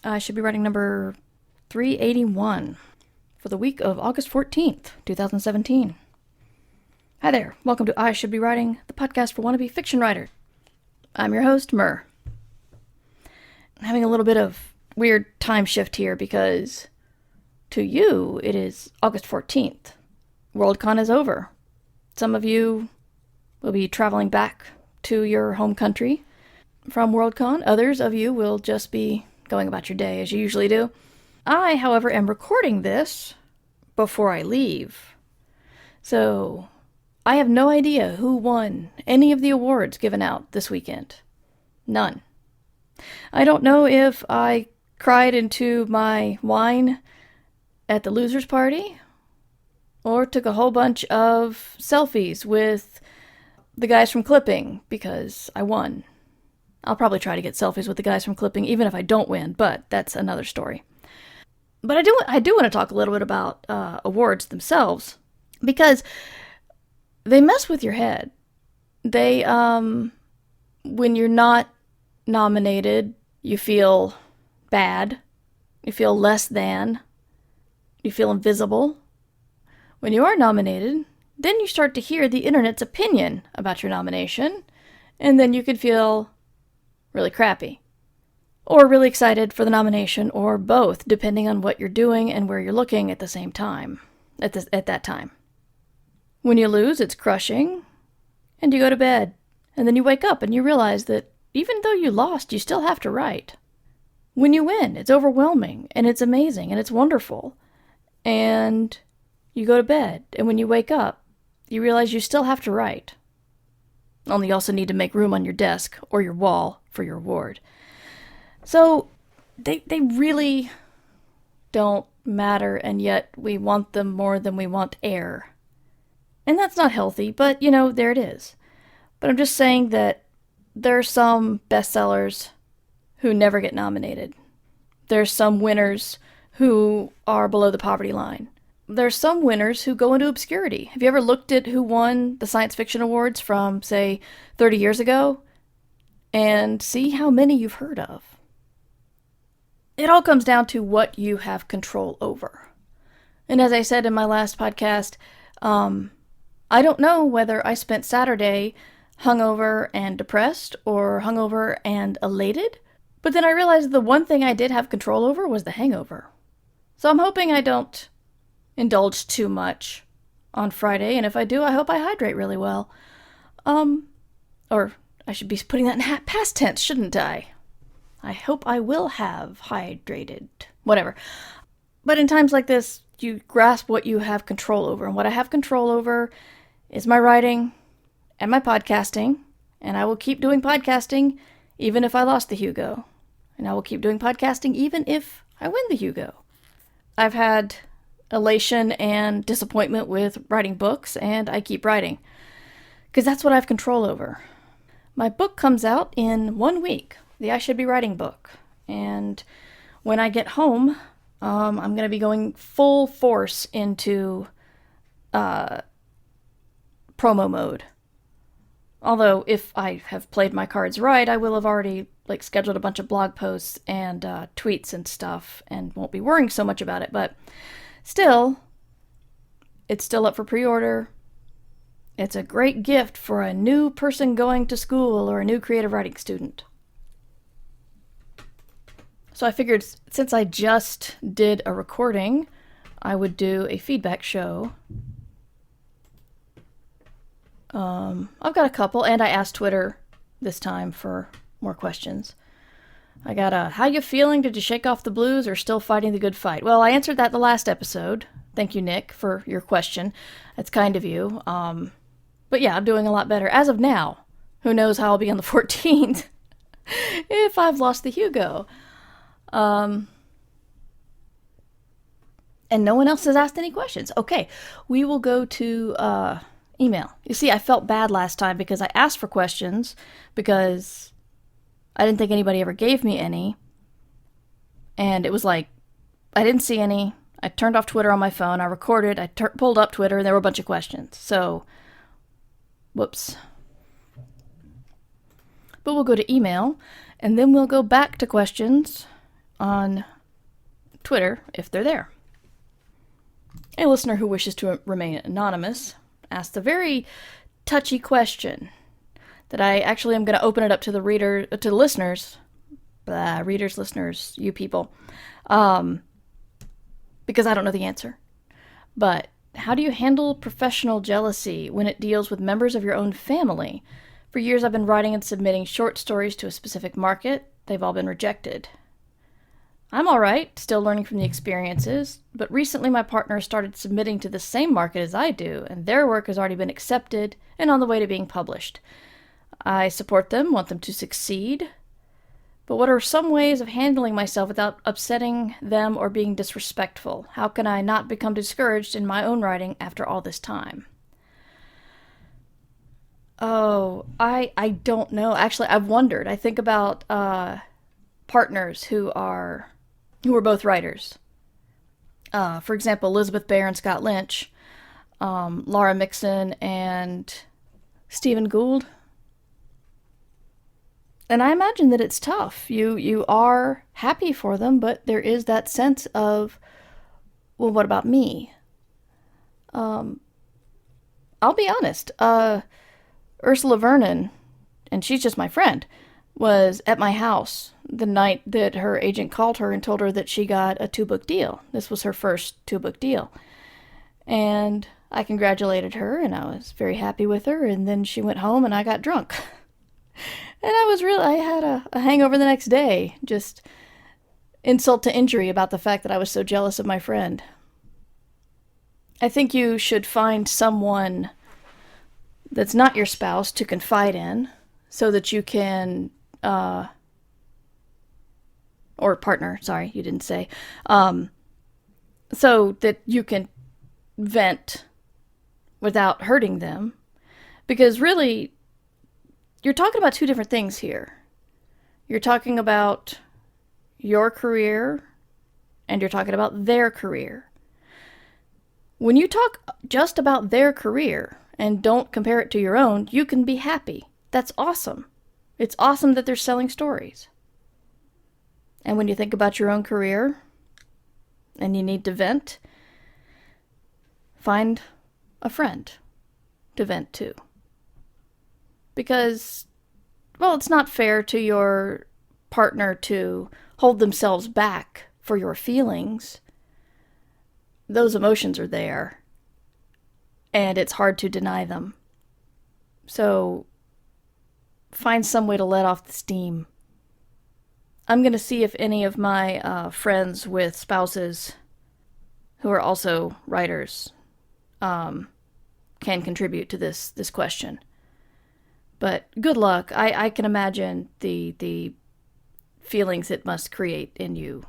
I should be writing number 381 for the week of August 14th, 2017. Hi there, welcome to I Should Be Writing, the podcast for wannabe fiction writer. I'm your host, Mur. I'm having a little bit of weird time shift here because to you, it is August 14th. WorldCon is over. Some of you will be traveling back to your home country from WorldCon. Others of you will just be going about your day as you usually do. I, however, am recording this before I leave. So I have no idea who won any of the awards given out this weekend. None. I don't know if I cried into my wine at the losers party or took a whole bunch of selfies with the guys from Clipping because I won. I'll probably try to get selfies with the guys from Clipping even if I don't win, but that's another story. But I do want to talk a little bit about awards themselves because they mess with your head. They, when you're not nominated, you feel bad, you feel less than, you feel invisible. When you are nominated, then you start to hear the internet's opinion about your nomination, and then you could feel really crappy, or really excited for the nomination, or both, depending on what you're doing and where you're looking at the same time, at that time. When you lose, it's crushing, and you go to bed, and then you wake up and you realize that even though you lost, you still have to write. When you win, it's overwhelming, and it's amazing, and it's wonderful, and you go to bed, and when you wake up, you realize you still have to write. Only you also need to make room on your desk or your wall for your award. So they really don't matter, and yet we want them more than we want air. And that's not healthy, but, there it is. But I'm just saying that there are some bestsellers who never get nominated. There's some winners who are below the poverty line. There's some winners who go into obscurity. Have you ever looked at who won the science fiction awards from, say, 30 years ago? And see how many you've heard of. It all comes down to what you have control over. And as I said in my last podcast, I don't know whether I spent Saturday hungover and depressed or hungover and elated, but then I realized the one thing I did have control over was the hangover. So I'm hoping I don't indulge too much on Friday, and if I do, I hope I hydrate really well. Or I should be putting that in past tense, shouldn't I? I hope I will have hydrated. Whatever. But in times like this, you grasp what you have control over, and what I have control over is my writing and my podcasting, and I will keep doing podcasting even if I lost the Hugo. And I will keep doing podcasting even if I win the Hugo. I've had elation and disappointment with writing books, and I keep writing. Because that's what I have control over. My book comes out in 1 week, the I Should Be Writing book. And when I get home, I'm going to be going full force into promo mode. Although, if I have played my cards right, I will have already scheduled a bunch of blog posts and tweets and stuff, and won't be worrying so much about it. But still, it's still up for pre-order. It's a great gift for a new person going to school or a new creative writing student. So I figured since I just did a recording, I would do a feedback show. I've got a couple, and I asked Twitter this time for more questions. I got a, how you feeling? Did you shake off the blues or still fighting the good fight? Well, I answered that the last episode. Thank you, Nick, for your question. That's kind of you. But yeah, I'm doing a lot better. As of now, who knows how I'll be on the 14th if I've lost the Hugo. And no one else has asked any questions. Okay, we will go to email. You see, I felt bad last time because I asked for questions because I didn't think anybody ever gave me any. And it was like, I didn't see any. I turned off Twitter on my phone. I recorded. I pulled up Twitter, and there were a bunch of questions. So, whoops. But we'll go to email, and then we'll go back to questions, on Twitter if they're there. A listener who wishes to remain anonymous asked a very touchy question that I actually am going to open it up to the listeners, readers, listeners, you people, because I don't know the answer. But how do you handle professional jealousy when it deals with members of your own family? For years I've been writing and submitting short stories to a specific market. They've all been rejected. I'm alright, still learning from the experiences, but recently my partner started submitting to the same market as I do, and their work has already been accepted and on the way to being published. I support them, want them to succeed, but what are some ways of handling myself without upsetting them or being disrespectful? How can I not become discouraged in my own writing after all this time? Oh, I don't know. Actually, I've wondered. I think about partners who are both writers. For example, Elizabeth Bear and Scott Lynch, Laura Mixon and Stephen Gould. And I imagine that it's tough. You are happy for them, but there is that sense of, well, what about me? I'll be honest. Ursula Vernon, and she's just my friend, was at my house the night that her agent called her and told her that she got a 2-book deal. This was her first 2-book deal. And I congratulated her, and I was very happy with her, and then she went home and I got drunk. And I had a hangover the next day, just insult to injury about the fact that I was so jealous of my friend. I think you should find someone that's not your spouse to confide in so that you can, or partner, sorry, you didn't say, so that you can vent without hurting them. Because really, you're talking about two different things here. You're talking about your career and you're talking about their career. When you talk just about their career and don't compare it to your own, you can be happy. That's awesome. It's awesome that they're selling stories. And when you think about your own career and you need to vent, find a friend to vent to. Because, well, it's not fair to your partner to hold themselves back for your feelings. Those emotions are there, and it's hard to deny them. So, find some way to let off the steam. I'm going to see if any of my friends with spouses who are also writers can contribute to this question. But good luck. I can imagine the feelings it must create in you.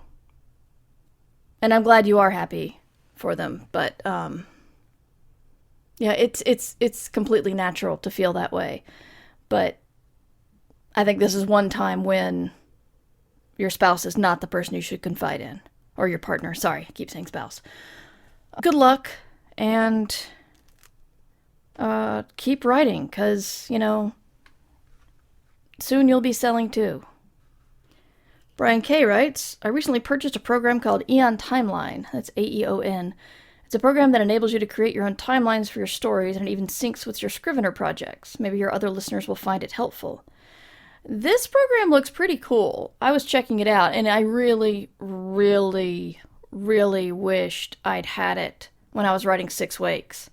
And I'm glad you are happy for them. But yeah, it's completely natural to feel that way. But I think this is one time when your spouse is not the person you should confide in. Or your partner. Sorry, I keep saying spouse. Good luck. And keep writing, because, soon you'll be selling too. Brian K. writes, I recently purchased a program called Aeon Timeline. That's AEON. It's a program that enables you to create your own timelines for your stories, and it even syncs with your Scrivener projects. Maybe your other listeners will find it helpful. This program looks pretty cool. I was checking it out, and I really, really, really wished I'd had it when I was writing Six Wakes.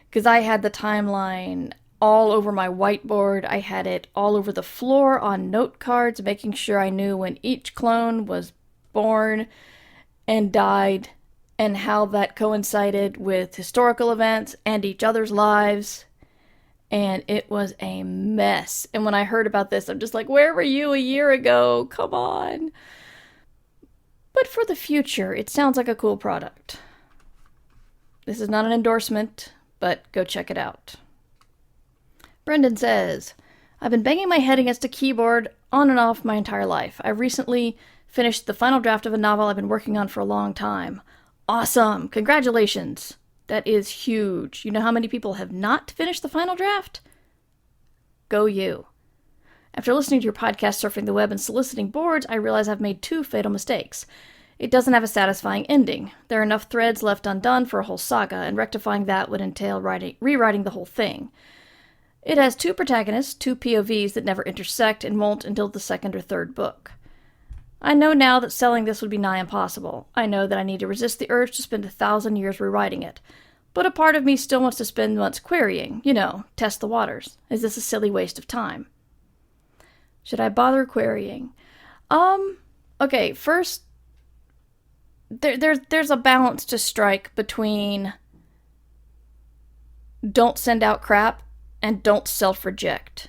Because I had the timeline all over my whiteboard. I had it all over the floor on note cards, making sure I knew when each clone was born and died and how that coincided with historical events and each other's lives. And it was a mess. And when I heard about this, I'm just like, where were you a year ago? Come on. But for the future, it sounds like a cool product. This is not an endorsement, but go check it out. Brendan says, I've been banging my head against a keyboard on and off my entire life. I recently finished the final draft of a novel I've been working on for a long time. Awesome! Congratulations! That is huge. You know how many people have not finished the final draft? Go you. After listening to your podcast, surfing the web, and soliciting boards, I realize I've made 2 fatal mistakes. It doesn't have a satisfying ending. There are enough threads left undone for a whole saga, and rectifying that would entail rewriting the whole thing. It has 2 protagonists, 2 POVs that never intersect and won't until the 2nd or 3rd book. I know now that selling this would be nigh impossible. I know that I need to resist the urge to spend 1,000 years rewriting it. But a part of me still wants to spend months querying, test the waters. Is this a silly waste of time? Should I bother querying? Okay, first, there's a balance to strike between don't send out crap and don't self-reject.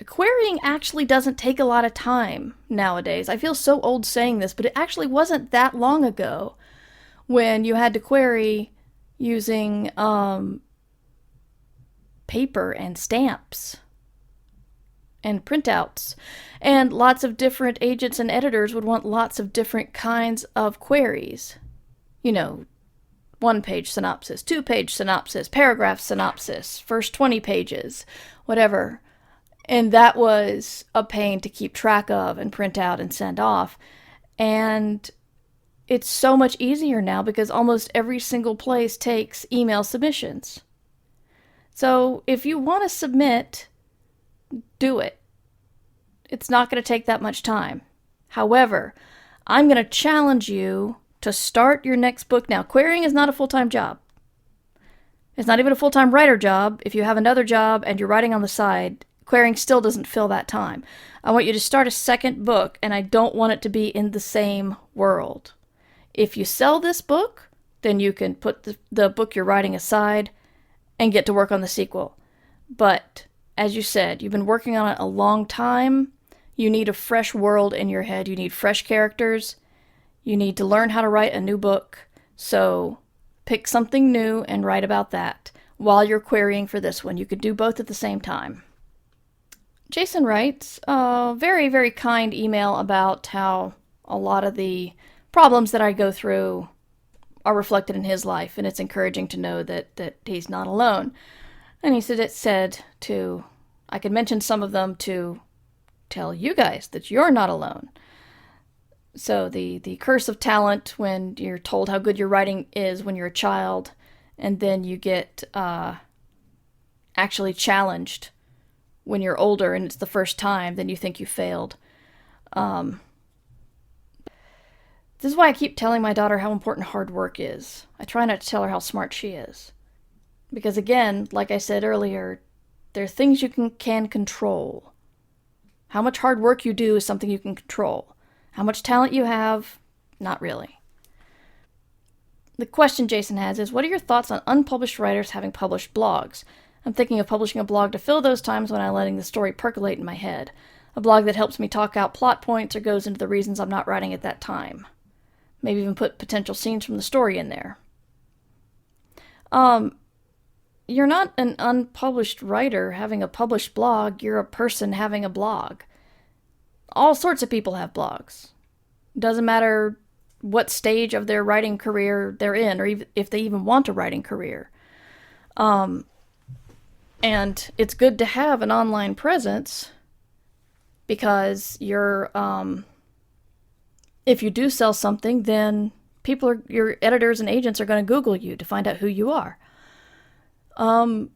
Querying actually doesn't take a lot of time nowadays. I feel so old saying this, but it actually wasn't that long ago when you had to query using paper and stamps and printouts. And lots of different agents and editors would want lots of different kinds of queries. 1-page synopsis, 2-page synopsis, paragraph synopsis, first 20 pages, whatever. And that was a pain to keep track of and print out and send off. And it's so much easier now because almost every single place takes email submissions. So if you want to submit, do it. It's not going to take that much time. However, I'm going to challenge you to start your next book now. Querying is not a full-time job. It's not even a full-time writer job. If you have another job and you're writing on the side, querying still doesn't fill that time. I want you to start a second book, and I don't want it to be in the same world. If you sell this book, then you can put the book you're writing aside and get to work on the sequel. But, as you said, you've been working on it a long time. You need a fresh world in your head. You need fresh characters. You need to learn how to write a new book. So, pick something new and write about that while you're querying for this one. You could do both at the same time. Jason writes a very, very kind email about how a lot of the problems that I go through are reflected in his life, and it's encouraging to know that he's not alone. And he said I could mention some of them to tell you guys that you're not alone. So the curse of talent when you're told how good your writing is when you're a child, and then you get actually challenged when you're older and it's the first time, then you think you failed. This is why I keep telling my daughter how important hard work is. I try not to tell her how smart she is. Because again, like I said earlier, there are things you can control. How much hard work you do is something you can control. How much talent you have, not really. The question Jason has is, what are your thoughts on unpublished writers having published blogs? I'm thinking of publishing a blog to fill those times when I'm letting the story percolate in my head. A blog that helps me talk out plot points or goes into the reasons I'm not writing at that time. Maybe even put potential scenes from the story in there. You're not an unpublished writer having a published blog. You're a person having a blog. All sorts of people have blogs. Doesn't matter what stage of their writing career they're in, or even if they even want a writing career. And it's good to have an online presence because if you do sell something, then your editors and agents are going to Google you to find out who you are. And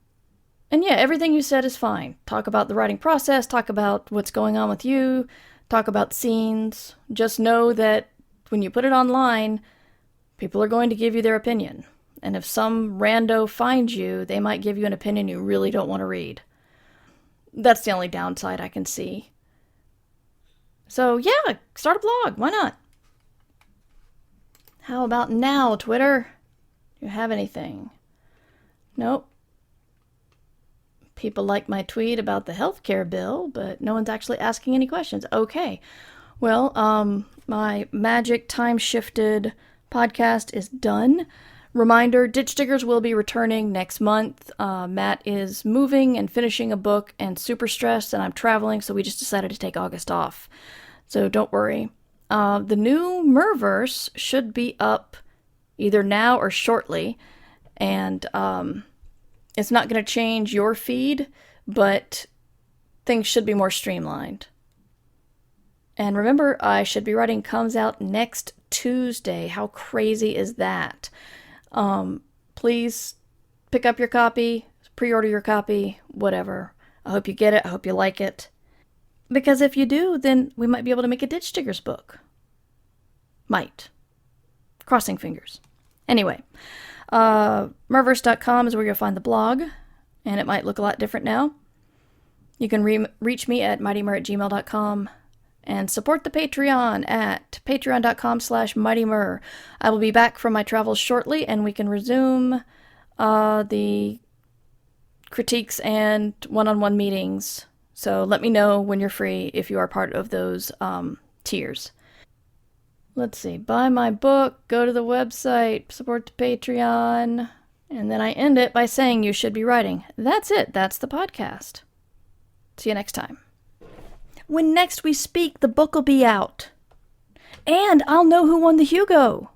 yeah, everything you said is fine. Talk about the writing process, talk about what's going on with you, talk about scenes. Just know that when you put it online, people are going to give you their opinion. And if some rando finds you, they might give you an opinion you really don't want to read. That's the only downside I can see. So yeah, start a blog. Why not? How about now, Twitter? Do you have anything? Nope. People like my tweet about the healthcare bill, but no one's actually asking any questions. Okay. Well, my magic time-shifted podcast is done. Reminder, Ditch Diggers will be returning next month. Matt is moving and finishing a book and super stressed, and I'm traveling, so we just decided to take August off. So don't worry. The new Merverse should be up either now or shortly, and it's not going to change your feed, but things should be more streamlined. And remember, I Should Be Writing comes out next Tuesday. How crazy is that? Please pick up your copy, pre-order your copy, whatever. I hope you get it. I hope you like it. Because if you do, then we might be able to make a Ditch Diggers book. Might. Crossing fingers. Anyway, Merverse.com is where you'll find the blog, and it might look a lot different now. You can reach me at mightymur@gmail.com and support the Patreon at patreon.com/mightymur. I will be back from my travels shortly, and we can resume the critiques and one-on-one meetings. So let me know when you're free if you are part of those tiers. Let's see. Buy my book, go to the website, support the Patreon, and then I end it by saying you should be writing. That's it. That's the podcast. See you next time. When next we speak, the book will be out. And I'll know who won the Hugo.